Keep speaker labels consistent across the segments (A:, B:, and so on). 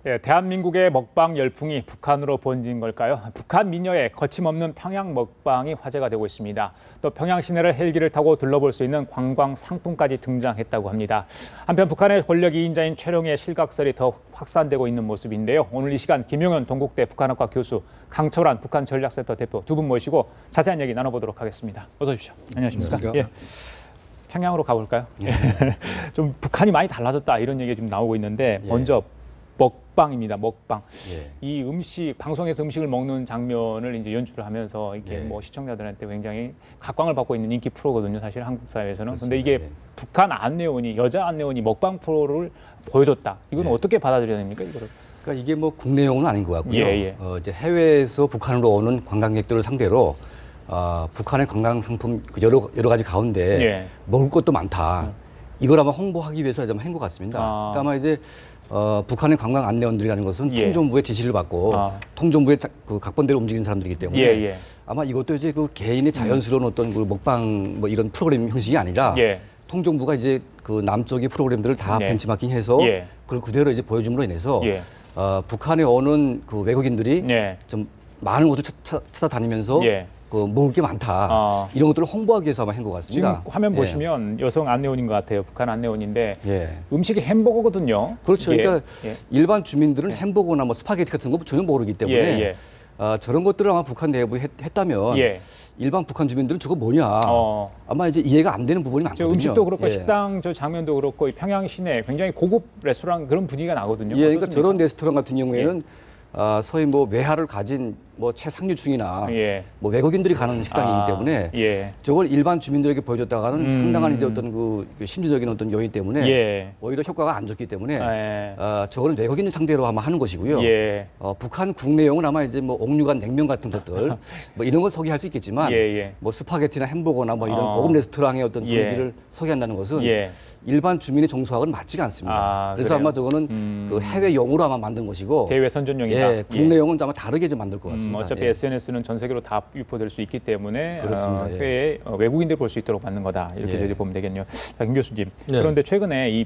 A: 예, 대한민국의 먹방 열풍이 북한으로 번진 걸까요? 북한 미녀의 거침없는 평양 먹방이 화제가 되고 있습니다. 또 평양 시내를 헬기를 타고 둘러볼 수 있는 관광 상품까지 등장했다고 합니다. 한편 북한의 권력 2인자인 최룡의 실각설이 더 확산되고 있는 모습인데요. 오늘 이 시간 김용현 동국대 북한학과 교수, 강철환 북한 전략센터 대표 두 분 모시고 자세한 얘기 나눠보도록 하겠습니다. 어서 오십시오. 안녕하십니까? 예. 평양으로 가볼까요? 예. 좀 북한이 많이 달라졌다 이런 얘기가 지금 나오고 있는데 먼저 먹방입니다. 먹방. 이 음식 방송에서 음식을 먹는 장면을 이제 연출을 하면서 이렇게 뭐 시청자들한테 굉장히 각광을 받고 있는 인기 프로거든요. 사실 한국 사회에서는. 근데 이게 북한 안내원이 여자 안내원이 먹방 프로를 보여줬다. 이건 어떻게 받아들여야 됩니까? 이거를?
B: 그러니까 이게 뭐 국내용은 아닌 것 같고요. 이제 해외에서 북한으로 오는 관광객들을 상대로 북한의 관광 상품 여러 가지 가운데 먹을 것도 많다. 이걸 아마 홍보하기 위해서 좀 한 것 같습니다. 그러니까 아마 이제 북한의 관광 안내원들이라는 것은 통정부의 지시를 받고 통정부의 그 각본대로 움직이는 사람들이기 때문에 아마 이것도 이제 그 개인의 자연스러운 어떤 그 먹방 뭐 이런 프로그램 형식이 아니라 통정부가 이제 그 남쪽의 프로그램들을 다 벤치마킹해서 그걸 그대로 이제 보여줌으로 인해서 북한에 오는 그 외국인들이 좀 많은 곳을 찾아다니면서 그 먹을 게 많다. 이런 것들을 홍보하기 위해서 아마 한 것 같습니다.
A: 지금 화면 보시면 여성 안내원인 것 같아요. 북한 안내원인데 음식이 햄버거거든요.
B: 그렇죠. 그러니까 일반 주민들은 햄버거나 뭐 스파게티 같은 거 전혀 모르기 때문에 저런 것들을 아마 북한 내부에 했다면 일반 북한 주민들은 저거 뭐냐 아마 이제 이해가 안 되는 부분이 많거든요.
A: 음식도 그렇고 식당 저 장면도 그렇고 평양 시내 굉장히 고급 레스토랑 그런 분위기가 나거든요.
B: 그러니까 저런 레스토랑 같은 경우에는 소위 뭐 외화를 가진 뭐 최상류층이나 뭐 외국인들이 가는 식당이기 때문에 저걸 일반 주민들에게 보여줬다가는 상당한 이제 어떤 그 심리적인 어떤 요인 때문에 오히려 효과가 안 좋기 때문에 저거는 외국인 상대로 아마 하는 것이고요. 북한 국내용은 아마 이제 뭐 옥류관 냉면 같은 것들 뭐 이런 걸 소개할 수 있겠지만 뭐 스파게티나 햄버거나 뭐 이런 고급 레스토랑의 어떤 분위기를 소개한다는 것은 일반 주민의 정서하고는 맞지가 않습니다. 그래서
A: 그래요?
B: 아마 저거는 그 해외용으로 아마 만든 것이고
A: 대외 선전용이다.
B: 국내용은 아마 다르게 좀 만들 것 같습니다.
A: 어차피 SNS는 전 세계로 다 유포될 수 있기 때문에 해외 외국인들 볼 수 있도록 만든 거다. 이렇게 저희들이 보면 되겠네요. 자, 김 교수님. 그런데 최근에 이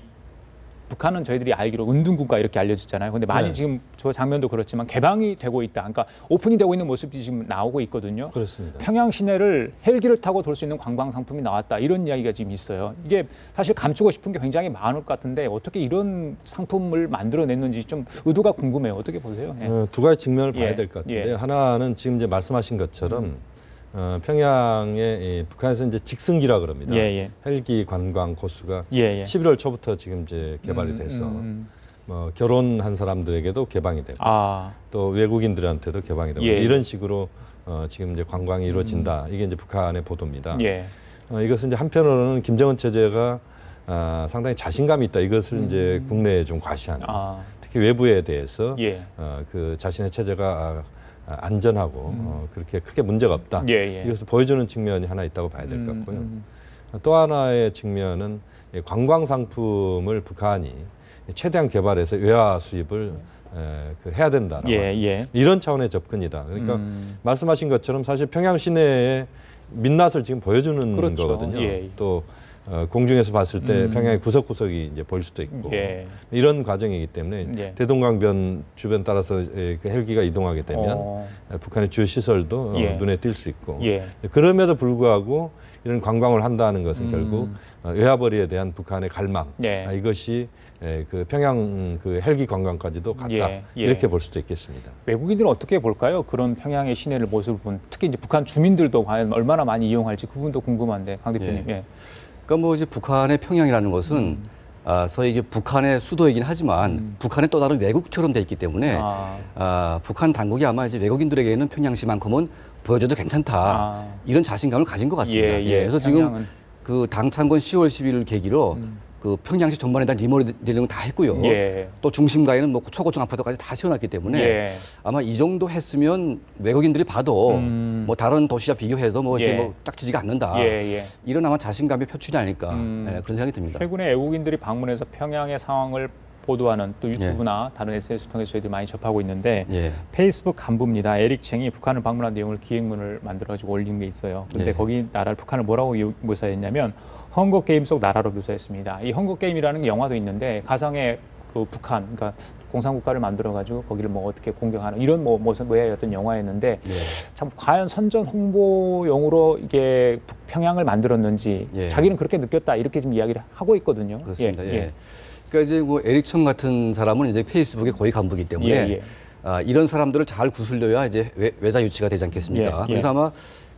A: 북한은 저희들이 알기로 은둔국가 이렇게 알려졌잖아요. 근데 많이 지금 저 장면도 그렇지만 개방이 되고 있다. 그러니까 오픈이 되고 있는 모습이 지금 나오고 있거든요.
C: 그렇습니다.
A: 평양 시내를 헬기를 타고 돌 수 있는 관광 상품이 나왔다. 이런 이야기가 지금 있어요. 이게 사실 감추고 싶은 게 굉장히 많을 것 같은데 어떻게 이런 상품을 만들어냈는지 좀 의도가 궁금해요. 어떻게 보세요?
C: 두 가지 측면을 봐야 될 것 같은데 하나는 지금 이제 말씀하신 것처럼 평양에 북한에서 이제 직승기라 그럽니다. 헬기 관광 코스가 11월 초부터 지금 이제 개발이 돼서 뭐 결혼한 사람들에게도 개방이 되고 또 외국인들한테도 개방이 되고 이런 식으로 지금 이제 관광이 이루어진다. 이게 이제 북한의 보도입니다. 이것은 이제 한편으로는 김정은 체제가 상당히 자신감이 있다. 이것을 이제 국내에 좀 과시하는. 특히 외부에 대해서 그 자신의 체제가 안전하고 그렇게 크게 문제가 없다. 이것을 보여주는 측면이 하나 있다고 봐야 될 것 같고요. 또 하나의 측면은 관광 상품을 북한이 최대한 개발해서 외화 수입을 해야 된다라는 이런 차원의 접근이다. 그러니까 말씀하신 것처럼 사실 평양 시내에 민낯을 지금 보여주는 거거든요. 또 공중에서 봤을 때 평양의 구석구석이 이제 보일 수도 있고 이런 과정이기 때문에 대동강변 주변 따라서 그 헬기가 이동하게 되면 북한의 주요 시설도 눈에 띌 수 있고 그럼에도 불구하고 이런 관광을 한다는 것은 결국 외화벌이에 대한 북한의 갈망 이것이 그 평양 그 헬기 관광까지도 갔다 이렇게 볼 수도 있겠습니다.
A: 외국인들은 어떻게 볼까요? 그런 평양의 시내를 모습을 본 특히 이제 북한 주민들도 과연 얼마나 많이 이용할지 그 부분도 궁금한데 강 대표님.
B: 그러니까 뭐 이제 북한의 평양이라는 것은 소위 이제 북한의 수도이긴 하지만 북한의 또 다른 외국처럼 돼 있기 때문에 북한 당국이 아마 이제 외국인들에게는 평양시만큼은 보여줘도 괜찮다 이런 자신감을 가진 것 같습니다. 그래서 지금 그 당창건 10월 10일을 계기로 그 평양시 전반에 대한 리모델링을 다 했고요. 또 중심가에는 뭐 초고층 아파트까지 다 세워놨기 때문에 아마 이 정도 했으면 외국인들이 봐도 뭐 다른 도시와 비교해도 뭐 이렇게 뭐 짝지지가 않는다. 이런 아마 자신감의 표출이 아닐까 그런 생각이 듭니다.
A: 최근에 외국인들이 방문해서 평양의 상황을 보도하는 또 유튜브나 다른 SNS 통해서 저희들이 많이 접하고 있는데 페이스북 간부입니다. 에릭 챙이 북한을 방문한 내용을 기획문을 만들어가지고 올린 게 있어요. 그런데 거기 나라를 북한을 뭐라고 묘사했냐면 헝거 게임 속 나라로 묘사했습니다. 이 헝거 게임이라는 영화도 있는데 가상의 그 북한, 그러니까 공산국가를 만들어가지고 거기를 뭐 어떻게 공격하는 이런 뭐 모습의 어떤 영화였는데
B: 네.
A: 참 과연 선전 홍보용으로 이게 평양을 만들었는지
B: 예.
A: 자기는 그렇게 느꼈다 이렇게 지금 이야기를 하고 있거든요.
B: 그렇습니다. 예. 그러니까 이제 뭐 에릭청 같은 사람은 이제 페이스북의 거의 간부이기 때문에 이런 사람들을 잘 구슬려야 이제 외자 유치가 되지 않겠습니까? 그래서 아마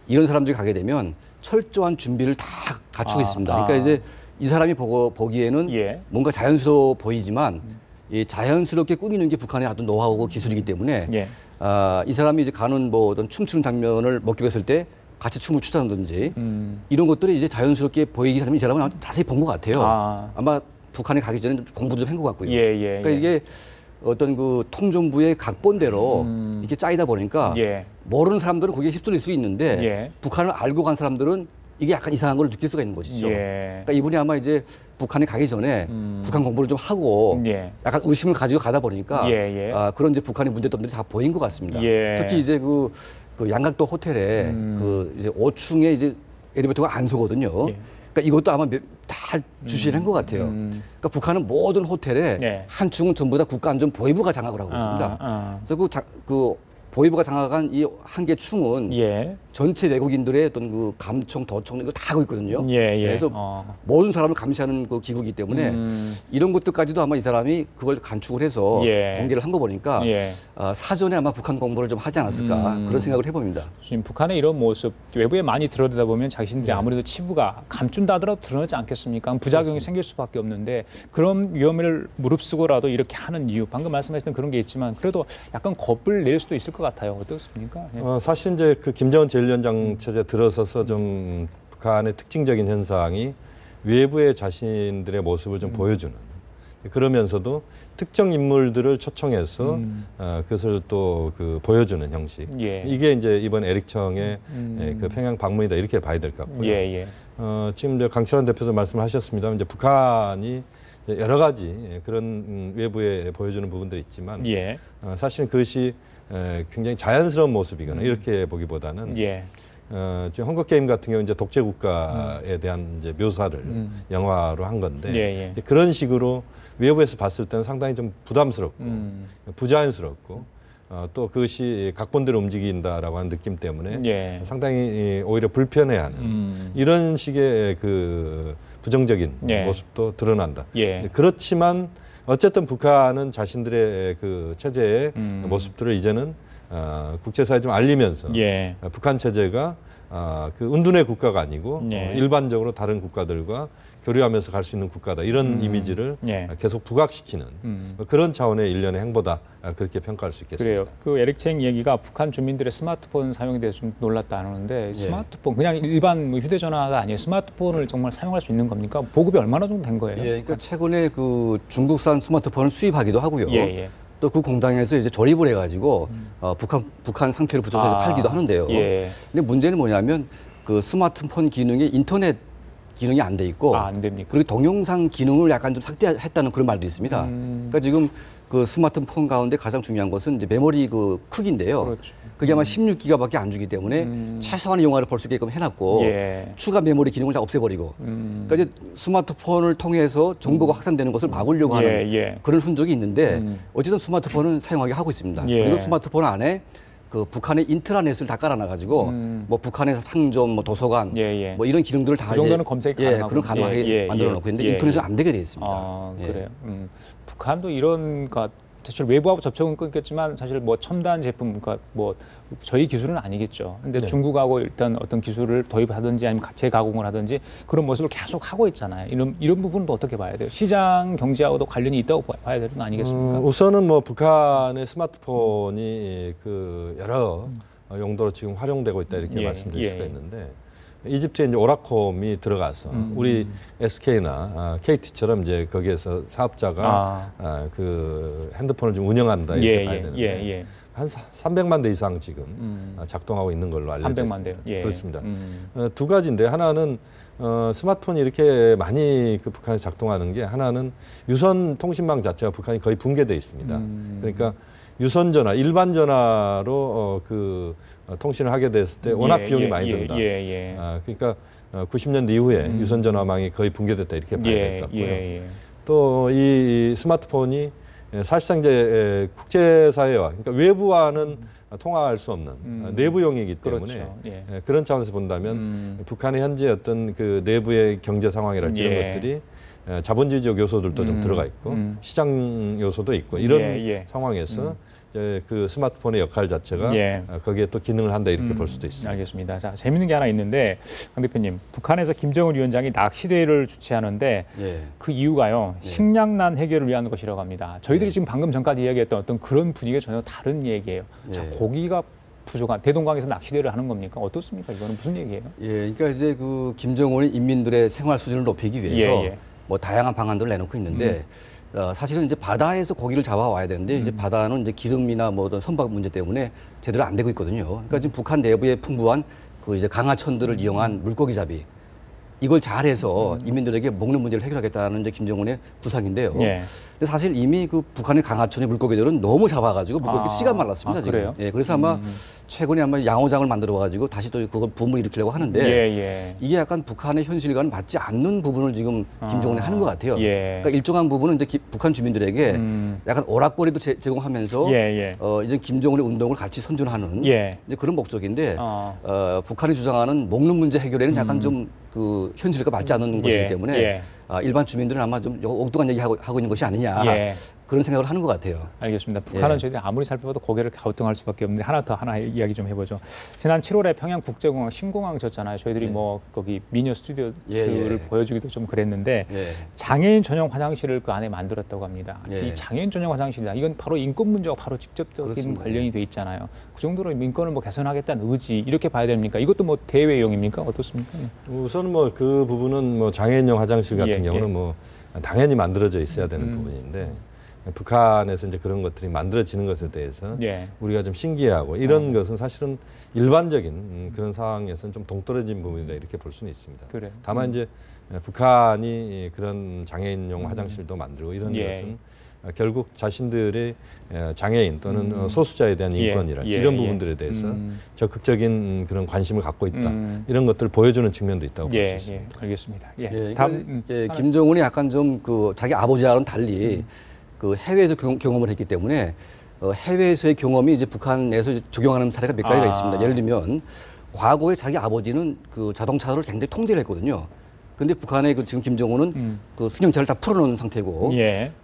B: 이런 사람들이 가게 되면 철저한 준비를 다 갖추고 있습니다. 그러니까 이제 이 사람이 보기에는 뭔가 자연스러워 보이지만 이 자연스럽게 꾸미는 게 북한의 어떤 노하우고 기술이기 때문에 이 사람이 이제 가는 뭐 어떤 춤추는 장면을 목격했을 때 같이 춤을 추다든지 이런 것들이 이제 자연스럽게 보이기 전에 이 사람은 자세히 본 것 같아요. 아마 북한에 가기 전에 공부도 좀 한 것 같고요. 그러니까 이게 어떤 그 통정부의 각본대로 이렇게 짜이다 보니까 모르는 사람들은 거기에 휩쓸릴 수 있는데 북한을 알고 간 사람들은 이게 약간 이상한 걸 느낄 수가 있는 것이죠. 그러니까 이분이 아마 이제 북한에 가기 전에 북한 공부를 좀 하고 약간 의심을 가지고 가다 보니까 그런 이제 북한의 문제점들이 다 보인 것 같습니다. 특히 이제 그 양각도 호텔에 그 이제 5층에 이제 엘리베이터가 안 서거든요. 그러니까 이것도 아마 다 주시를 한 것 같아요. 그러니까 북한은 모든 호텔에 한 층은 전부 다 국가안전보위부가 장악을 하고 있습니다. 그래서 그 보위부가 장악한 이 한 개 층은 전체 외국인들의 어떤 그 감청, 도청 이거 다 하고 있거든요. 그래서 모든 사람을 감시하는 그 기구이기 때문에 이런 것들까지도 아마 이 사람이 그걸 간축을 해서 공개를 한 거 보니까 사전에 아마 북한 공부를 좀 하지 않았을까 그런 생각을 해봅니다.
A: 지금 북한의 이런 모습 외부에 많이 들여다보다 보면 자신들이 아무래도 치부가 감춘다 하더라도 드러나지 않겠습니까? 부작용이 생길 수밖에 없는데 그런 위험을 무릅쓰고라도 이렇게 하는 이유 방금 말씀하셨던 그런 게 있지만 그래도 약간 겁을 낼 수도 있을 것 같아요. 어떻습니까?
C: 사실 이제 그 김정은 제1위원장 체제 들어서서 좀 북한의 특징적인 현상이 외부의 자신들의 모습을 좀 보여주는 그러면서도 특정 인물들을 초청해서 그것을 또 그 보여주는 형식. 이게 이제 이번 에릭청의 그 평양 방문이다 이렇게 봐야 될 것 같고요. 지금 이제 강철환 대표도 말씀하셨습니다만 이제 북한이 여러 가지 그런 외부에 보여주는 부분들이 있지만 사실은 그것이 굉장히 자연스러운 모습이거나 이렇게 보기보다는 지금 헝거 게임 같은 경우 이제 독재 국가에 대한 이제 묘사를 영화로 한 건데 그런 식으로 외부에서 봤을 때는 상당히 좀 부담스럽고 부자연스럽고 또 그것이 각본대로 움직인다라고 하는 느낌 때문에 상당히 오히려 불편해하는 이런 식의 그 부정적인 모습도 드러난다. 그렇지만 어쨌든 북한은 자신들의 그 체제의 모습들을 이제는 국제사회에 좀 알리면서 북한 체제가 그 은둔의 국가가 아니고 일반적으로 다른 국가들과 교류하면서 갈 수 있는 국가다 이런 이미지를 계속 부각시키는 그런 차원의 일련의 행보다 그렇게 평가할 수 있겠습니다.
A: 그래요. 그 에릭청 얘기가 북한 주민들의 스마트폰 사용에 대해서 좀 놀랐다는데 스마트폰 그냥 일반 휴대전화가 아니에요. 스마트폰을 정말 사용할 수 있는 겁니까? 보급이 얼마나 정도 된 거예요?
B: 그러니까 최근에 그 중국산 스마트폰을 수입하기도 하고요. 또 그 공장에서 이제 조립을 해가지고 북한 상표를 붙여서 팔기도 하는데요. 근데 문제는 뭐냐면 그 스마트폰 기능에 인터넷 기능이 안 돼 있고
A: 안 됩니까?
B: 그리고 동영상 기능을 약간 좀 삭제했다는 그런 말도 있습니다. 그러니까 지금 그 스마트폰 가운데 가장 중요한 것은 이제 메모리 그 크기인데요. 그게 아마 16기가밖에 안 주기 때문에 최소한의 영화를 볼 수 있게끔 해놨고 추가 메모리 기능을 다 없애버리고 그러니까 이제 스마트폰을 통해서 정보가 확산되는 것을 막으려고 하는 그런 흔적이 있는데 어쨌든 스마트폰은 사용하게 하고 있습니다. 그리고 스마트폰 안에 그 북한의 인트라넷을 다 깔아놔가지고 뭐 북한에서 상점, 뭐 도서관, 뭐 이런 기능들을 다
A: 그 정도는 검색이 가능하고
B: 그런 가능하게 만들어놓고 있는데 인터넷은 안 되게 돼 있습니다.
A: 그래요. 북한도 이런 사실 외부하고 접촉은 끊겼지만 사실 뭐 첨단 제품, 그러니까 뭐 저희 기술은 아니겠죠. 근데 중국하고 일단 어떤 기술을 도입하든지 아니면 재가공을 하든지 그런 모습을 계속 하고 있잖아요. 이런 부분도 어떻게 봐야 돼요? 시장 경제하고도 관련이 있다고 봐야 되는 거 아니겠습니까?
C: 우선은 뭐 북한의 스마트폰이 그 여러 용도로 지금 활용되고 있다 이렇게 말씀드릴 수가 있는데 이집트에 이제 오라콤이 들어가서 우리 SK나 KT처럼 이제 거기에서 사업자가 그 핸드폰을 좀 운영한다 이렇게 봐야 되는데 한 300만 대 이상 지금 작동하고 있는 걸로 알려져 있습니다. 그렇습니다. 두 가지인데 하나는 스마트폰이 이렇게 많이 그 북한에 작동하는 게 하나는 유선 통신망 자체가 북한이 거의 붕괴돼 있습니다. 그러니까 유선 전화, 일반 전화로 그 통신을 하게 됐을 때 워낙 비용이 많이 든다. 그러니까 90년대 이후에 유선 전화망이 거의 붕괴됐다 이렇게 봐야 될 것 같고요. 또 이 스마트폰이 사실상 이제 국제사회와 그러니까 외부와는 통화할 수 없는 내부용이기 때문에
A: 그렇죠. 예.
C: 그런 차원에서 본다면 북한의 현재 어떤 그 내부의 경제 상황이랄지
A: 예.
C: 이런 것들이 자본주의적 요소들도 좀 들어가 있고 시장 요소도 있고 이런 상황에서 그 스마트폰의 역할 자체가 거기에 또 기능을 한다 이렇게 볼 수도 있습니다.
A: 알겠습니다. 자, 재밌는 게 하나 있는데 강 대표님, 북한에서 김정은 위원장이 낚시대회를 주최하는데 그 이유가요. 식량난 해결을 위한 것이라고 합니다. 저희들이 지금 방금 전까지 이야기했던 어떤 그런 분위기가 전혀 다른 얘기예요. 자, 고기가 부족한 대동강에서 낚시대회를 하는 겁니까? 어떻습니까? 이거는 무슨 얘기예요?
B: 그러니까 이제 그 김정은이 인민들의 생활 수준을 높이기 위해서 뭐 다양한 방안들을 내놓고 있는데 사실은 이제 바다에서 고기를 잡아와야 되는데 이제 바다는 이제 기름이나 뭐 어떤 선박 문제 때문에 제대로 안 되고 있거든요. 그러니까 지금 북한 내부에 풍부한 그 이제 강하천들을 이용한 물고기 잡이 이걸 잘해서 인민들에게 먹는 문제를 해결하겠다는 이제 김정은의 구상인데요. 근데 사실 이미 그 북한의 강하천의 물고기들은 너무 잡아가지고 물고기 씨가 말랐습니다. 지금.
A: 그래요?
B: 그래서 아마 최근에 아마 양어장을 만들어가지고 다시 또 그걸 붐을 일으키려고 하는데 이게 약간 북한의 현실과는 맞지 않는 부분을 지금 김정은이 하는 것 같아요. 그러니까 일정한 부분은 이제 북한 주민들에게 약간 오락거리도 제공하면서 이제 김정은의 운동을 같이 선전하는 이제 그런 목적인데 북한이 주장하는 먹는 문제 해결에는 약간 좀 그 현실과 맞지 않는 것이기 때문에 일반 주민들은 아마 좀 엉뚱한 얘기 하고 있는 것이 아니냐 그런 생각을 하는 것 같아요.
A: 알겠습니다. 북한은 저희들이 아무리 살펴봐도 고개를 갸우뚱할 수밖에 없는데 하나 이야기 좀 해보죠. 지난 7월에 평양국제공항 신공항 졌잖아요. 저희들이 뭐 거기 미녀 스튜디오를 보여주기도 좀 그랬는데 장애인 전용 화장실을 그 안에 만들었다고 합니다. 이 장애인 전용 화장실이다. 이건 바로 인권 문제와 바로 직접적인
B: 그렇습니다.
A: 관련이 돼 있잖아요. 그 정도로 인권을 뭐 개선하겠다는 의지 이렇게 봐야 됩니까? 이것도 뭐 대외용입니까? 어떻습니까?
C: 우선 뭐 그 부분은 뭐 장애인용 화장실 같은 경우는 뭐 당연히 만들어져 있어야 되는 부분인데. 북한에서 이제 그런 것들이 만들어지는 것에 대해서 우리가 좀 신기해하고 이런 것은 사실은 일반적인 그런 상황에서는 좀 동떨어진 부분이다 이렇게 볼 수는 있습니다. 다만 이제 북한이 그런 장애인용 화장실도 만들고 이런 것은 결국 자신들의 장애인 또는 소수자에 대한 인권이랄지 이런 부분들에 대해서 적극적인 그런 관심을 갖고 있다. 이런 것들을 보여주는 측면도 있다고 볼 수 있습니다.
A: 알겠습니다.
B: 김정은이 약간 좀 그 자기 아버지와는 달리 그 해외에서 경험을 했기 때문에 해외에서의 경험이 이제 북한에서 적용하는 사례가 몇 가지가 있습니다. 예를 들면 과거에 자기 아버지는 그 자동차를 굉장히 통제를 했거든요. 근데 북한의 그 지금 김정은은 그 수령차를 다 풀어놓은 상태고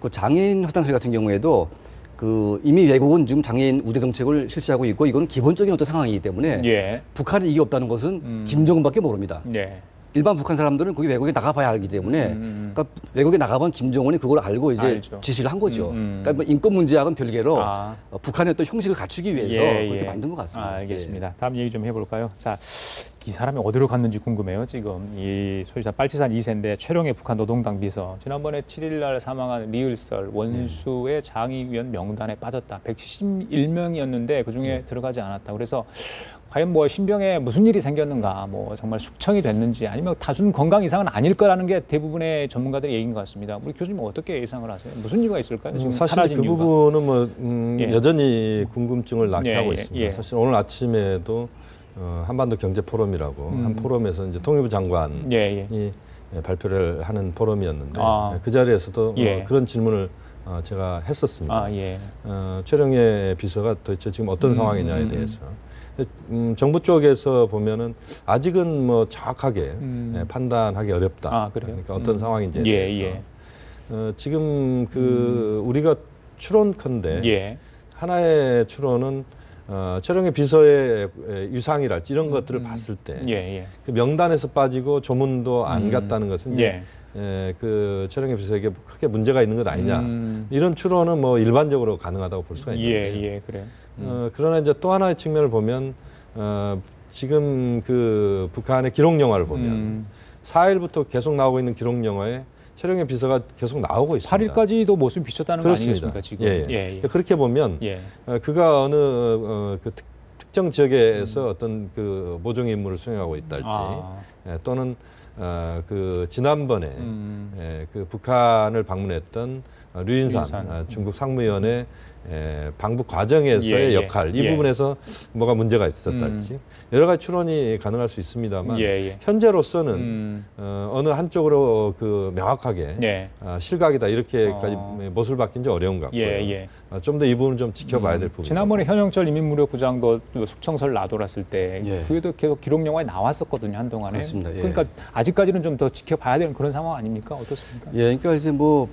B: 그 장애인 화장실 같은 경우에도 그 이미 외국은 지금 장애인 우대 정책을 실시하고 있고 이거는 기본적인 어떤 상황이기 때문에 북한에 이게 없다는 것은 김정은밖에 모릅니다. 일반 북한 사람들은 거기 외국에 나가봐야 알기 때문에 그러니까 외국에 나가본 김정은이 그걸 알고 이제 지시를 한 거죠. 그러니까 뭐 인권 문제하고는 별개로 북한의 어떤 형식을 갖추기 위해서 그렇게 만든 것 같습니다.
A: 알겠습니다. 다음 얘기 좀 해볼까요? 자, 이 사람이 어디로 갔는지 궁금해요. 지금 이 소유자 빨치산 2세인데 최룡해 북한 노동당 비서 지난번에 7일 날 사망한 리을설 원수의 장의위원 명단에 빠졌다. 171명이었는데 그중에 들어가지 않았다. 그래서 과연 뭐 신병에 무슨 일이 생겼는가, 뭐 정말 숙청이 됐는지 아니면 단순 건강 이상은 아닐 거라는 게 대부분의 전문가들의 얘기인 것 같습니다. 우리 교수님 어떻게 예상을 하세요? 무슨 이유가 있을까요? 지금
C: 사실 그
A: 이유가?
C: 부분은 뭐 여전히 궁금증을 낳게 하고 있습니다. 사실 오늘 아침에도 한반도 경제 포럼이라고 한 포럼에서 이제 통일부 장관이 발표를 하는 포럼이었는데 그 자리에서도 그런 질문을 제가 했었습니다. 최룡해 비서가 도대체 지금 어떤 상황이냐에 대해서. 정부 쪽에서 보면은 아직은 뭐 정확하게 판단하기 어렵다. 그러니까 어떤 상황인지에 대해서 지금 그 우리가 추론컨대 하나의 추론은 최룡해 비서의 유상이랄지 이런 것들을 봤을 때 그 명단에서 빠지고 조문도 안 갔다는 것은 이제 그 최룡해 비서에게 크게 문제가 있는 것 아니냐 이런 추론은 뭐 일반적으로 가능하다고 볼 수가 있는데
A: 그래요.
C: 그러나 이제 또 하나의 측면을 보면 지금 그 북한의 기록 영화를 보면 4일부터 계속 나오고 있는 기록 영화에 최룡해 비서가 계속 나오고 있습니다.
A: 8일까지도 모습이 비쳤다는 거 아니겠습니까 지금?
C: 그렇게 보면 그가 어느 그 특정 지역에서 어떤 그 모종 임무를 수행하고 있달지 또는 그 지난번에 그 북한을 방문했던 류인산 중국 상무위원의 방북 과정에서의 역할 이 부분에서 뭐가 문제가 있었달지 여러 가지 추론이 가능할 수 있습니다만 현재로서는 어느 한쪽으로 그 명확하게 실각이다 이렇게까지 못을 박긴 지 어려운 것 같고요. 좀 더 이 부분을 좀 지켜봐야 될 부분.
A: 지난번에 현영철 인민무력부장도 숙청설 나돌았을 때 그게도 계속 기록 영화에 나왔었거든요, 한동안에.
B: 그렇습니다.
A: 그러니까 아직까지는 좀 더 지켜봐야 되는 그런 상황 아닙니까? 어떻습니까?
B: 그러니까 이제 뭐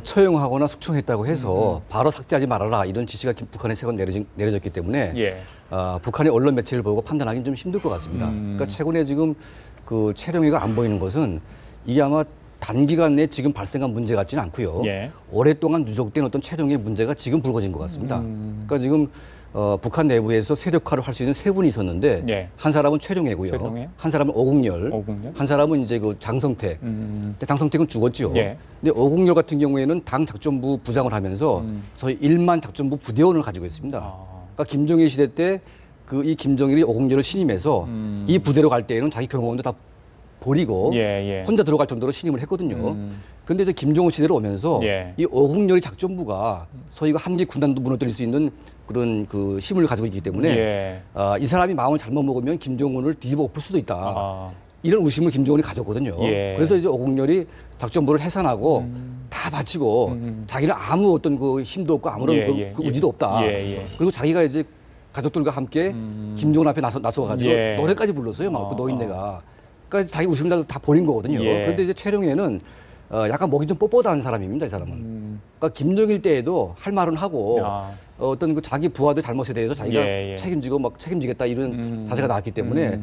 B: 처형하거나 숙청했다고 해서 바로 삭제하지 말아라 이런 지시가 북한에 최근 내려졌기 때문에 북한의 언론 매체를 보고 판단하기는 좀 힘들 것 같습니다. 그러니까 최근에 지금 그 체령회가 안 보이는 것은 이게 아마 단기간 내에 지금 발생한 문제 같지는 않고요. 오랫동안 누적된 어떤 체령의 문제가 지금 불거진 것 같습니다. 그러니까 지금 북한 내부에서 세력화를 할 수 있는 세 분이 있었는데 한 사람은 최룡해고요. 한 사람은 오국열, 한 사람은 이제 그 장성택. 장성택은 죽었죠. 근데 오국열 같은 경우에는 당 작전부 부장을 하면서 소위 1만 작전부 부대원을 가지고 있습니다. 그러니까 김정일 시대 때 그 이 김정일이 오국열을 신임해서 이 부대로 갈 때에는 자기 경호원도 다 버리고 혼자 들어갈 정도로 신임을 했거든요. 근데 이제 김정은 시대로 오면서 이 오국열의 작전부가 소위 한 개 군단도 무너뜨릴 수 있는 그런 그 힘을 가지고 있기 때문에 이 사람이 마음을 잘못 먹으면 김정은을 뒤집어 엎을 수도 있다. 이런 의심을 김정은이 가졌거든요. 그래서 이제 오국열이 작전부를 해산하고 다 바치고 자기는 아무 어떤 그 힘도 없고 아무런 그 의지도 없다. 그리고 자기가 이제 가족들과 함께 김정은 앞에 나서가지고 노래까지 불렀어요. 막 그 노인네가. 그러니까 자기 의심을 다 버린 거거든요. 그런데 이제 최룡해는 약간 목이 좀 뻣뻣한 사람입니다, 이 사람은. 그러니까 김정일 때에도 할 말은 하고 어떤 그 자기 부하들 잘못에 대해서 자기가 책임지고 막 책임지겠다 이런 자세가 나왔기 때문에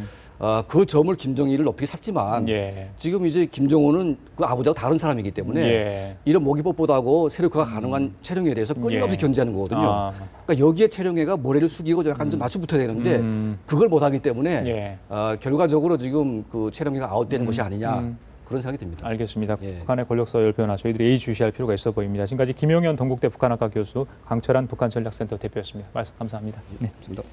B: 그 점을 김정일을 높이 샀지만 지금 이제 김정은은 그 아버지하고 다른 사람이기 때문에 이런 목이 뻣뻣하고 세력화가 가능한 최룡해에 대해서 끊임없이 견제하는 거거든요. 그러니까 여기에 최룡해가 모래를 숙이고 약간 좀 낮춰붙어야 되는데 그걸 못하기 때문에 결과적으로 지금 그 최룡해가 아웃되는 것이 아니냐. 그런 생각이 듭니다.
A: 알겠습니다. 북한의 권력 서열 변화 저희들이 예의주시할 필요가 있어 보입니다. 지금까지 김용현 동국대 북한학과 교수, 강철한 북한전략센터 대표였습니다. 말씀 감사합니다.
B: 감사합니다.